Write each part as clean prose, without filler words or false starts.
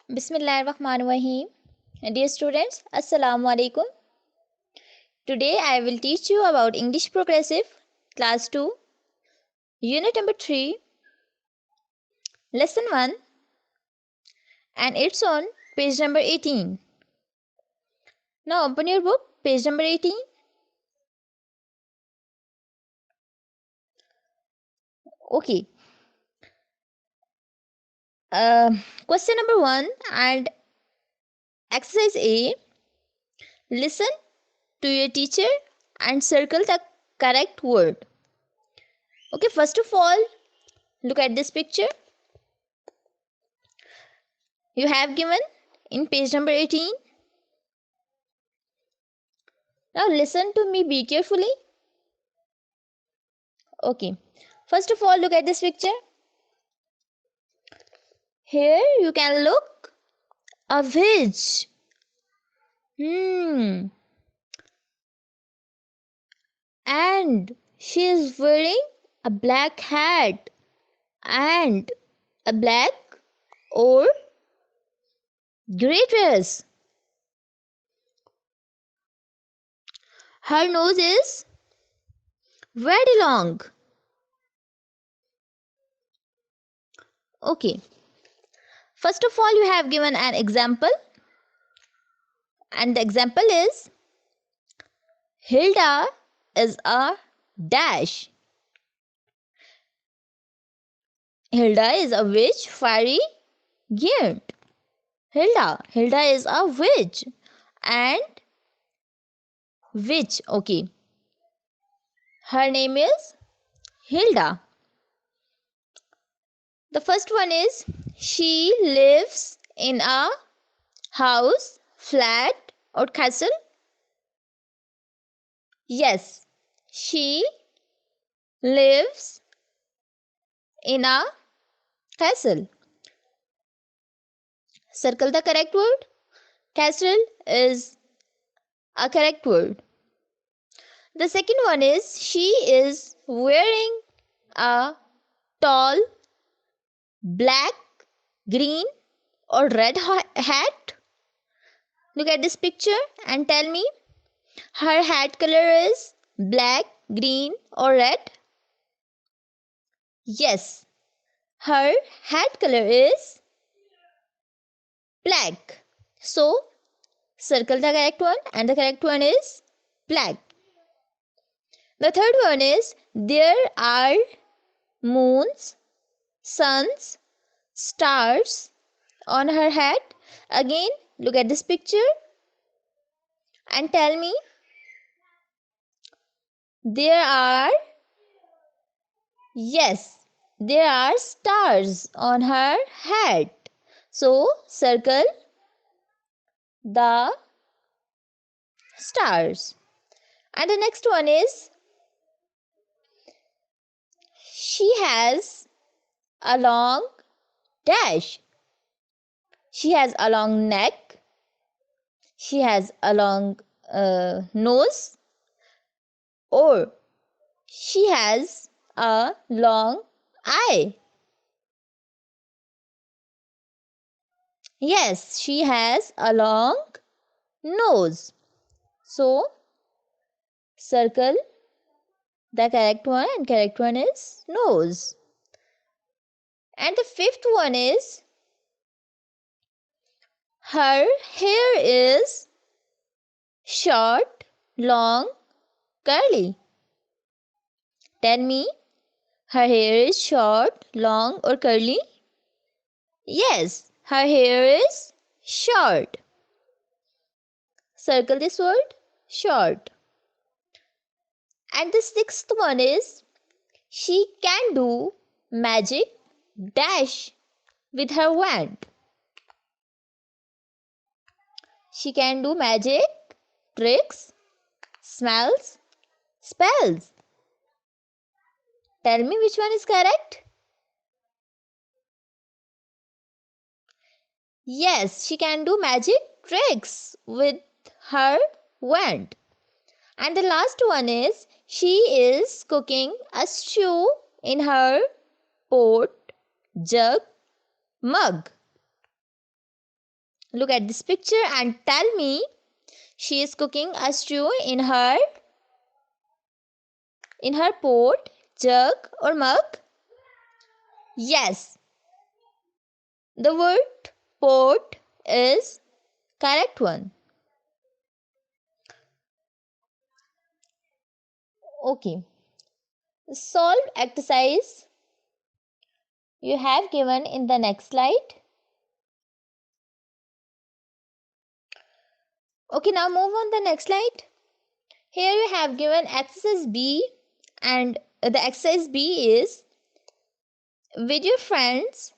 Bismillahirrahmanirrahim. Dear students, Assalamu alaikum. Today I will teach you about English Progressive, Class 2, Unit number 3, Lesson 1, and it's on page number 18. Now open your book, page number 18. Okay. Question number 1 and exercise A. Listen to your teacher and circle the correct word. Okay, first of all, look at this picture. You have given in page number 18. Now listen to me, be carefully. Okay, first of all, look at this picture. Here you can look a witch. And she is wearing a black hat and a black or grey dress. Her nose is very long. Okay. First of all, you have given an example. And the example is Hilda is a dash. Hilda is a witch, fairy, giant. Hilda is a witch and witch. Okay. Her name is Hilda. The first one is she lives in a house, flat or castle. Yes, she lives in a castle. Circle the correct word. Castle is a correct word. The second one is she is wearing a tall black, green or red hat. Look at this picture and tell me her hat color is black, green or red. Yes, her hat color is black. So circle the correct one and the correct one is black. The third one is there are moons, suns, stars on her hat. Again, look at this picture and tell me there are stars on her hat. So circle the stars. And the next one is she has a long dash. She has a long neck. She has a long nose. Or she has a long eye. Yes, she has a long nose. So circle the correct one and correct one is nose. And the fifth one is her hair is short, long, curly. Tell me, her hair is short, long or curly? Yes, her hair is short. Circle this word, short. And the sixth one is she can do magic dash with her wand. She can do magic, tricks, smells, spells. Tell me which one is correct? Yes, she can do magic tricks with her wand. And the last one is she is cooking a stew in her pot, jug, mug. Look at this picture and tell me, she is cooking a stew in her pot, jug or mug? Yes, the word pot is correct one. Okay. Solve exercise you have given in the next slide. Okay, now move on the next slide. Here you have given exercise B, and the exercise B is, with your friends,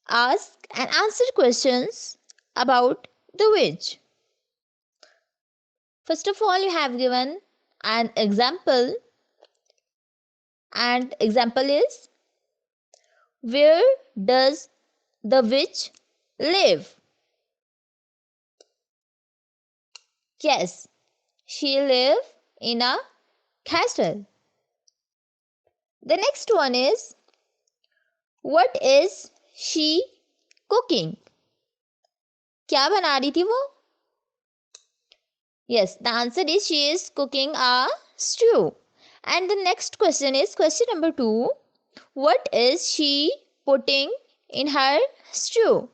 ask and answer questions about the which. First of all, you have given an example, and example is, where does the witch live? Yes, she live in a castle. The next one is, what is she cooking? क्या बना रही थी वो? Yes, the answer is, she is cooking a stew. And the next question is question number 2. What is she putting in her stew?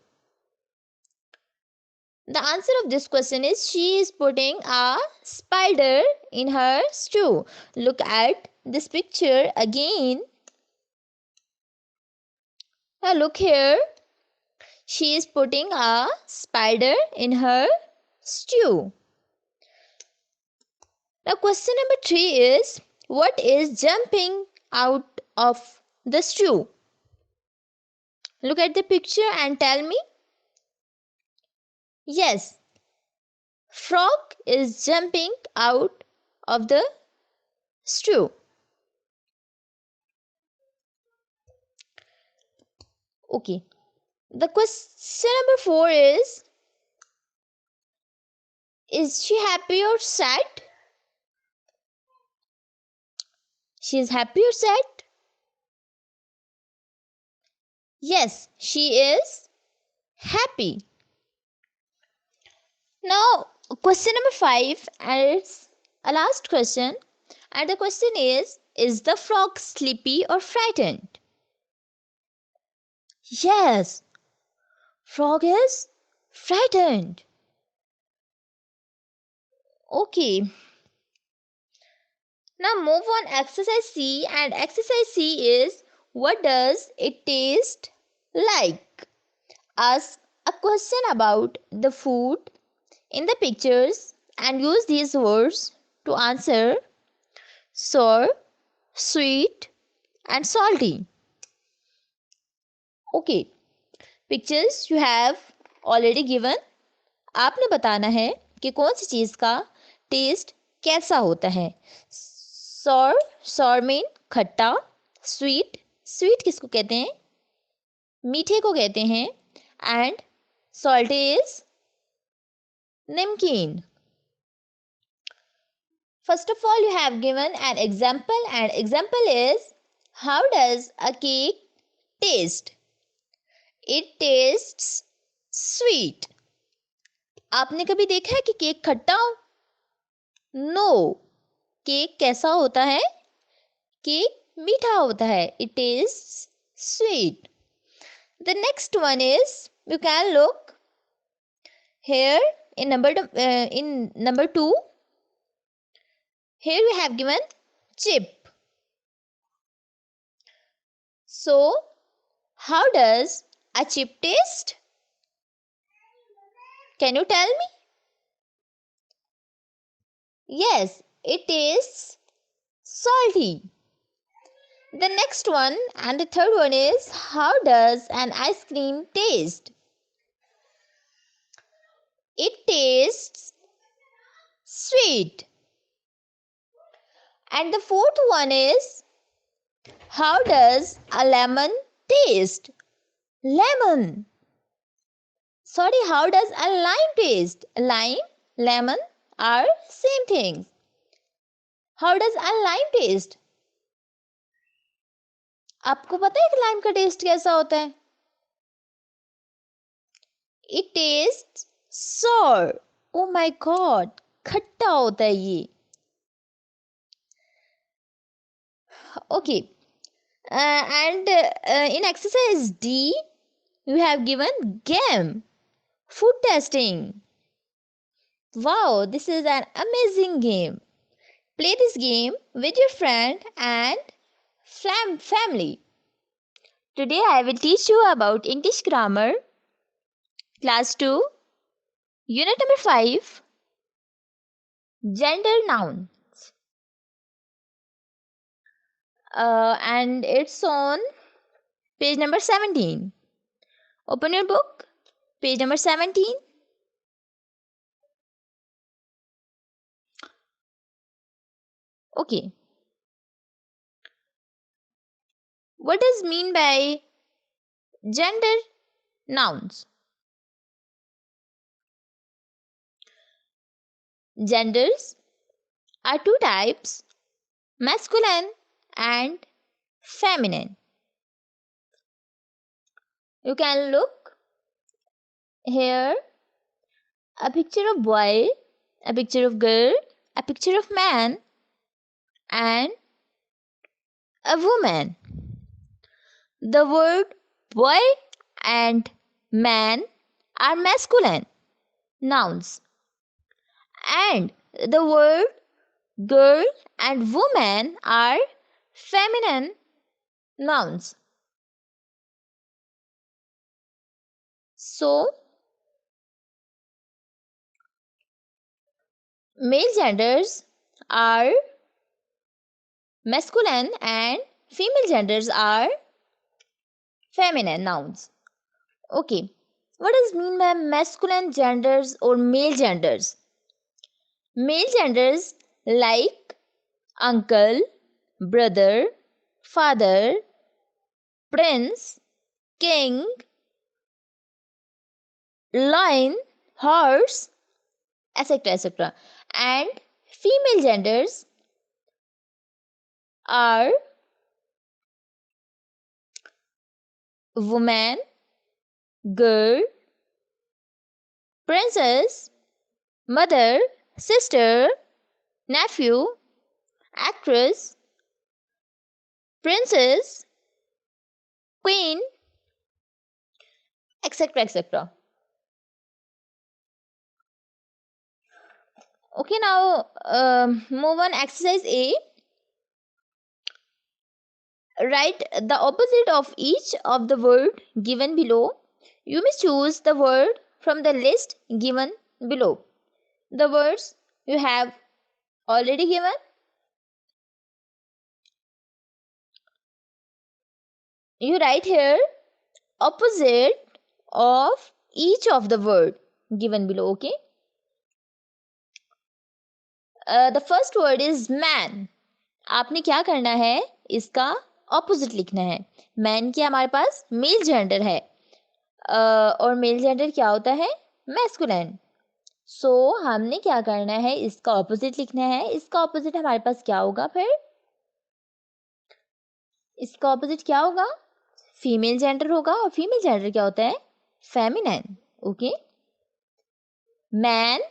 The answer of this question is, she is putting a spider in her stew. Look at this picture again. Now look here. She is putting a spider in her stew. Now question number 3 is, what is jumping out of the stew? Look at the picture and tell me. Yes, frog is jumping out of the stew. Okay. The question number 4 is she happy or sad? She is happy or sad? Yes, she is happy. Now, question number 5 is a last question, and the question is the frog sleepy or frightened? Yes, frog is frightened. Okay. Now move on exercise C, and exercise C is, what does it taste like? Ask a question about the food in the pictures and use these words to answer: sour, sweet and salty. Okay, pictures you have already given. आपने बताना है कि कौन सी चीज़ का test कैसा होता है. Sorry mean खट्टा. स्वीट किसको कहते हैं? मीठे को कहते हैं. एंड सॉल्टी इज नमकीन. First of all, you have given an example, and example is, how does a cake taste? It tastes sweet. आपने कभी देखा है कि केक खट्टा हो? No. केक कैसा होता है? केक मीठा होता है. It tastes sweet. The next one is, you can look here in number 2. Here we have given chip. So, how does a chip taste? Can you tell me? Yes, it tastes salty. The next one and the third one is, how does an ice cream taste? It tastes sweet. And the fourth one is, how does a lemon taste? Lemon. Sorry, how does a lime taste? Lime, lemon are same things. How does a lime taste? आपको पता है कि lime का test कैसा होता है? It tastes sour. Oh my god, खट्टा होता है ये. Okay. And in exercise D, you have given game. Food testing. Wow, this is an amazing game. Play this game with your friend and family. Today I will teach you about English grammar, class 2, unit number 5, gender noun. And it's on page number 17. Open your book, page number 17. Okay. What does mean by gender nouns? Genders are two types, masculine and feminine. You can look here a picture of boy, a picture of girl, a picture of man and a woman. The word boy and man are masculine nouns and the word girl and woman are feminine nouns. So, male genders are masculine and female genders are feminine nouns. Okay, what does mean by masculine genders or male genders? Male genders like uncle, brother, father, prince, king, lion, horse, etc. etc. And female genders are woman, girl, princess, mother, sister, nephew, actress, princess, queen, etc. etc. Okay, now move on. Exercise A. Write the opposite of each of the word given below. You may choose the word from the list given below. The words you have already given. You write here opposite of each of the word given below. Okay. The first word is man. आपने क्या करना है, इसका opposite लिखना है. Man क्या हमारे पास male gender है और मेल जेंडर क्या होता है, मैस्कुलिन. सो हमने क्या करना है, इसका ऑपोजिट लिखना है. इसका ऑपोजिट हमारे पास क्या होगा, फिर इसका ऑपोजिट क्या होगा, फीमेल जेंडर होगा. और फीमेल जेंडर क्या होता है, feminine. Okay, man,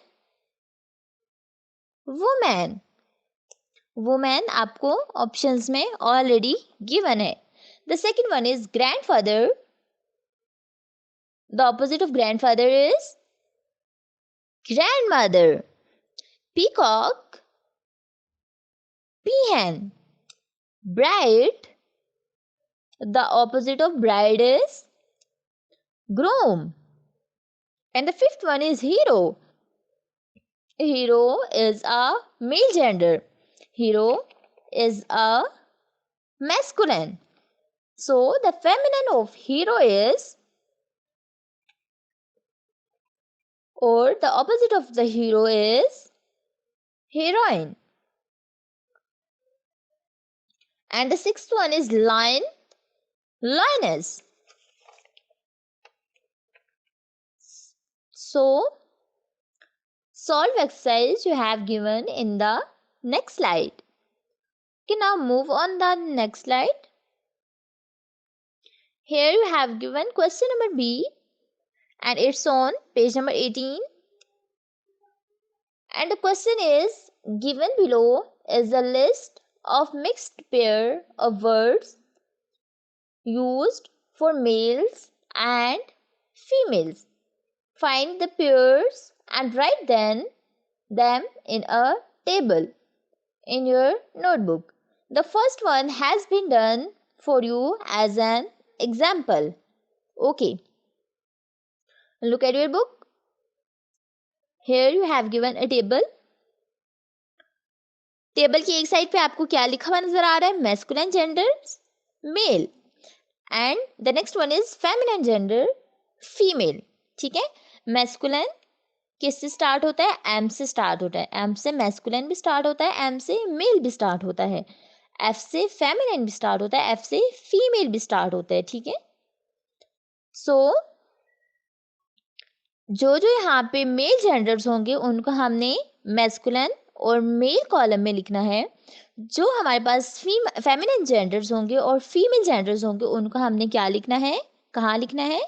women. Women आपको ऑप्शंस में ऑलरेडी गिवन है. The second one is grandfather. The opposite of grandfather is grandmother. Peacock, peahen. Bride, the opposite of bride is groom. And the fifth one is hero. Hero is a male gender. Hero is a masculine. So the feminine of hero is, or the opposite of the hero is heroine. And the sixth one is lion, lioness. So solve exercise you have given in the next slide. Okay, now move on the next slide. Here you have given question number B. and it's on page number 18. And the question is given below is a list of mixed pair of words used for males and females. Find the pairs and write them in a table in your notebook. The first one has been done for you as an example. Okay, look at your book. Here you have given a table. Table की एक side पे आपको क्या लिखा हुआ नजर आ रहा है? Masculine genders male and the next one is feminine gender female. ठीक है, मैस्कुलिन किससे स्टार्ट होता है? एम से स्टार्ट होता है. एम से मैस्कुलिन भी स्टार्ट होता है, एम से मेल भी स्टार्ट होता है, एफ से फेमिनिन भी स्टार्ट होता है, एफ से फीमेल भी स्टार्ट होता है. ठीक है, सो जो जो यहाँ पे मेल जेंडर्स होंगे उनको हमने मैस्कुलिन और मेल कॉलम में लिखना है. जो हमारे पास फेमिनिन जेंडर्स होंगे और फीमेल जेंडर्स होंगे उनको हमने क्या लिखना है? कहाँ लिखना है?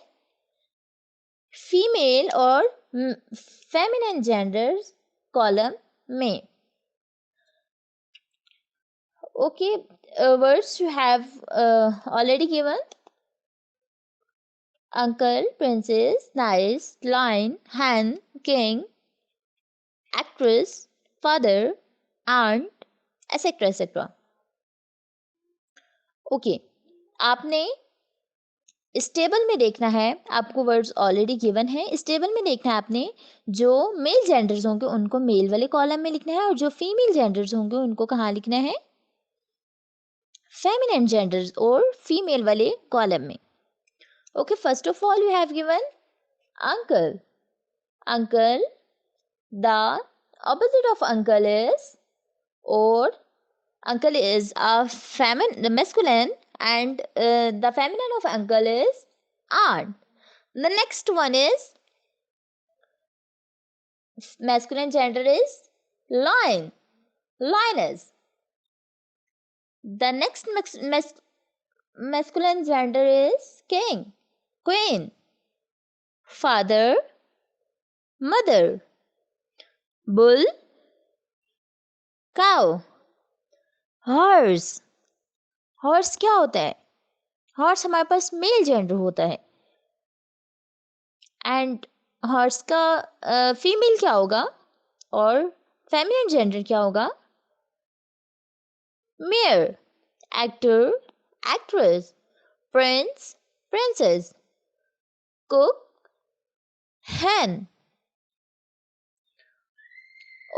फीमेल और फेमिनिन जेंडर्स कॉलम में. Okay, words you have already given: uncle, princess, nice, lion, hen, king, actress, father, aunt, etc. etc. Okay, आपने इस टेबल में देखना है, आपको वर्ड्स ऑलरेडी गिवन है. इस टेबल में देखना है आपने जो मेल जेंडर्स होंगे उनको मेल वाले कॉलम में लिखना है और जो फीमेल जेंडर्स होंगे उनको कहाँ लिखना है? फेमिनिन जेंडर्स और फीमेल वाले कॉलम में. Okay, first of all you have given uncle. Uncle, the opposite of uncle is, or uncle is the masculine, and the feminine of uncle is aunt. The next one is masculine gender is lion, lioness. The next masculine gender is king, queen, father, mother, bull, cow, horse. Horse क्या होता है? Horse हमारे पास male gender होता है. And horse का female क्या होगा और फेमिनिन जेंडर क्या होगा? Mayor, actor, actress, Prince, princess, cook, hen.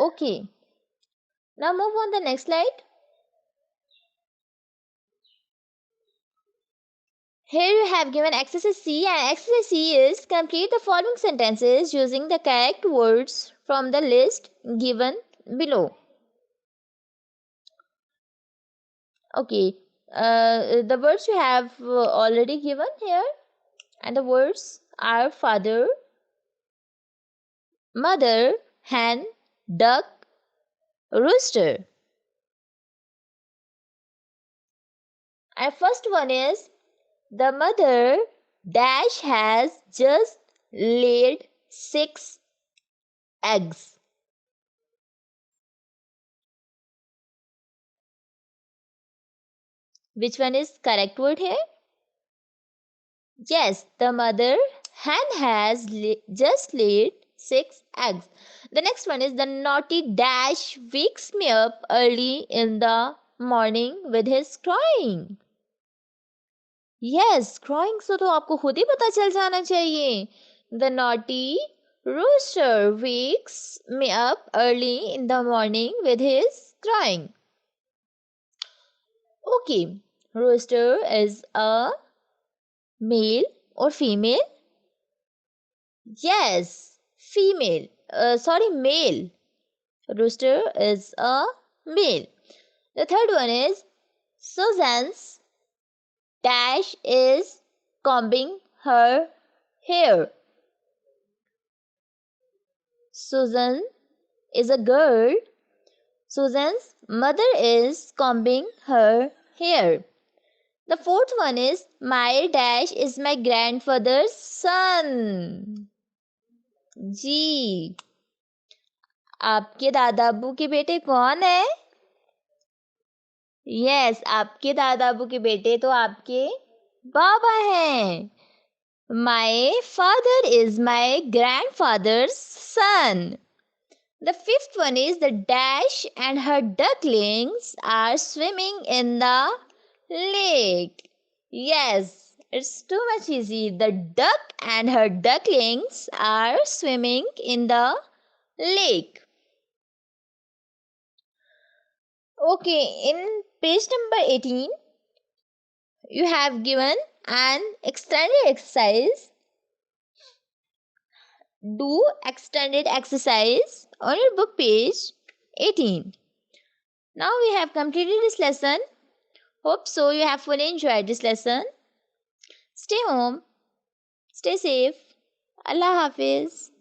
Okay, now move on the next slide. Here you have given exercise C, and exercise C is complete the following sentences using the correct words from the list given below. Okay, the words you have already given here, and the words are father, mother, hen, duck, rooster. And first one is the mother dash has just laid 6 eggs. Which one is correct word here? Yes, the mother hen has just laid 6 eggs. The next one is the naughty dash wakes me up early in the morning with his crying. Yes, crying से तो आपको खुद ही पता चल जाना चाहिए. The naughty rooster wakes me up early in the morning with his crying. Okay, rooster is a male or female? Yes, female. Male. Rooster is a male. The third one is Susan's dash is combing her hair. Susan is a girl. Susan's mother is combing her hair. The fourth one is my dash is my grandfather's son. जी, आपके दादा अब्बू के बेटे कौन है? Yes, आपके दादा अब्बू के बेटे तो आपके बाबा हैं. My father is my grandfather's son. The fifth one is the dash and her ducklings are swimming in the lake. Yes, it's too much easy. The duck and her ducklings are swimming in the lake. Okay, in page number 18, you have given an extended exercise. Do extended exercise on your book page 18. Now we have completed this lesson. Hope so you have fully enjoyed this lesson. Stay home, stay safe. Allah Hafiz.